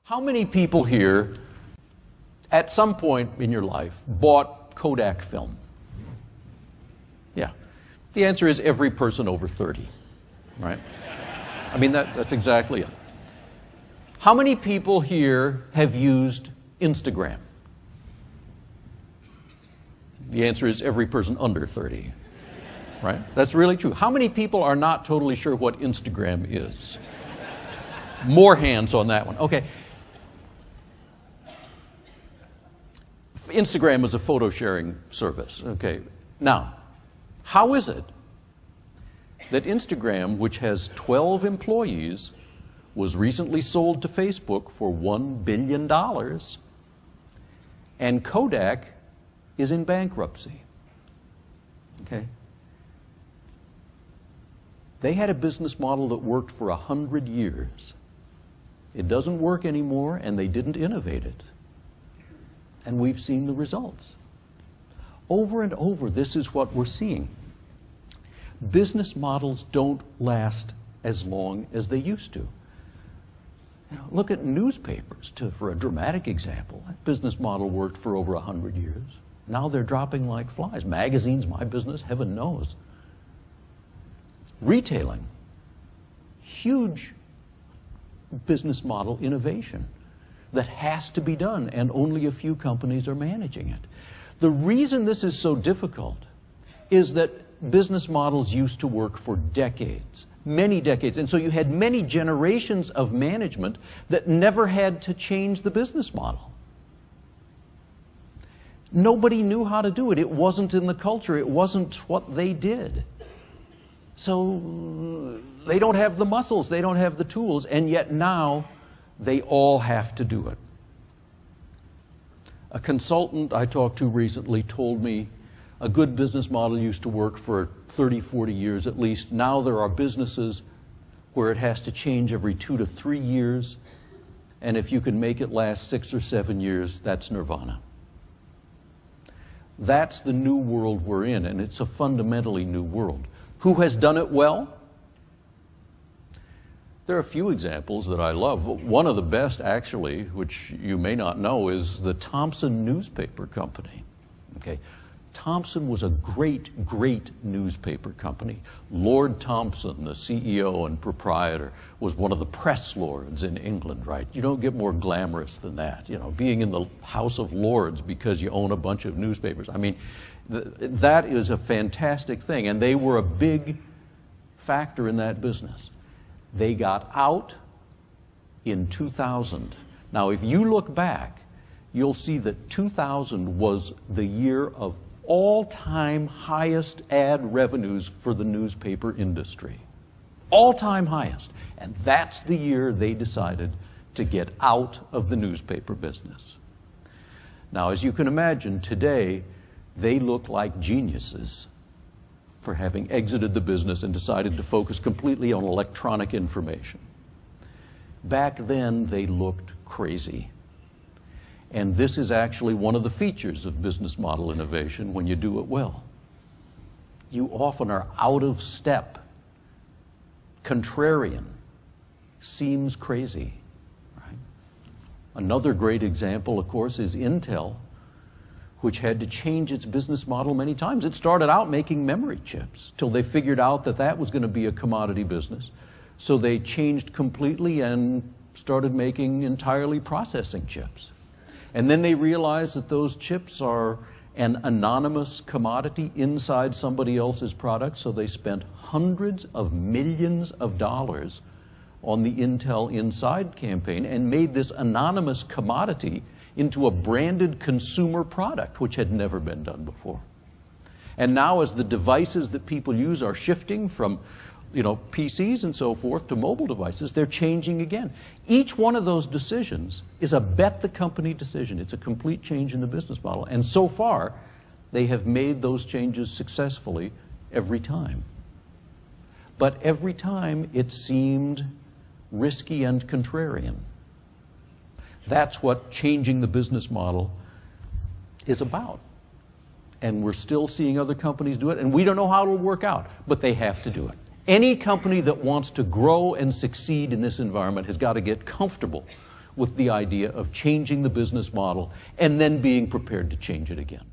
How many people here, at some point in your life, bought Kodak film? Yeah. The answer is every person over 30, right? I mean, that's exactly it. How many people here have used Instagram? The answer is every person under 30, right? That's really true. How many people are not totally sure what Instagram is? More hands on that one. Okay. Instagram is a photo sharing service. Okay. Now, how is it that Instagram, which has 12 employees, was recently sold to Facebook for $1 billion, and Kodak is in bankruptcy? Okay. They had a business model that worked for 100 years. It doesn't work anymore, and they didn't innovate it. And we've seen the results. Over and over, this is what we're seeing. Business models don't last as long as they used to. You know, look at newspapers, for a dramatic example. That business model worked for over 100 years. Now they're dropping like flies. Magazines, my business, heaven knows. Retailing, huge business model innovation that has to be done, and only a few companies are managing it. The reason this is so difficult is that business models used to work for decades, many decades, and so you had many generations of management that never had to change the business model. Nobody knew how to do it. It wasn't in the culture. It wasn't what they did. So they don't have the muscles, they don't have the tools, and yet now they all have to do it. A consultant I talked to recently told me a good business model used to work for 30, 40 years at least. Now there are businesses where it has to change every 2 to 3 years, and if you can make it last 6 or 7 years, that's nirvana. That's the new world we're in, and it's a fundamentally new world. Who has done it well? There are a few examples that I love. One of the best, actually, which you may not know, is the Thomson newspaper company. Okay. Thomson was a great, great newspaper company. Lord Thomson, the CEO and proprietor, was one of the press lords in England, right? You don't get more glamorous than that, you know, being in the House of Lords because you own a bunch of newspapers. I mean, that is a fantastic thing, and they were a big factor in that business. They got out in 2000. Now, if you look back, you'll see that 2000 was the year of all-time highest ad revenues for the newspaper industry. All-time highest. And that's the year they decided to get out of the newspaper business. Now, as you can imagine, today, they look like geniuses for having exited the business and decided to focus completely on electronic information. Back then, they looked crazy. And this is actually one of the features of business model innovation when you do it well. You often are out of step, contrarian, seems crazy. Right? Another great example, of course, is Intel, which had to change its business model many times. It started out making memory chips till they figured out that that was going to be a commodity business. So they changed completely and started making entirely processing chips. And then they realized that those chips are an anonymous commodity inside somebody else's product, so they spent hundreds of millions of dollars on the Intel Inside campaign and made this anonymous commodity into a branded consumer product, which had never been done before. And now as the devices that people use are shifting from, you know, PCs and so forth to mobile devices, they're changing again. Each one of those decisions is a bet the company decision. It's a complete change in the business model. And so far, they have made those changes successfully every time. But every time it seemed risky and contrarian. That's what changing the business model is about. And we're still seeing other companies do it, and we don't know how it'll work out, but they have to do it. Any company that wants to grow and succeed in this environment has got to get comfortable with the idea of changing the business model and then being prepared to change it again.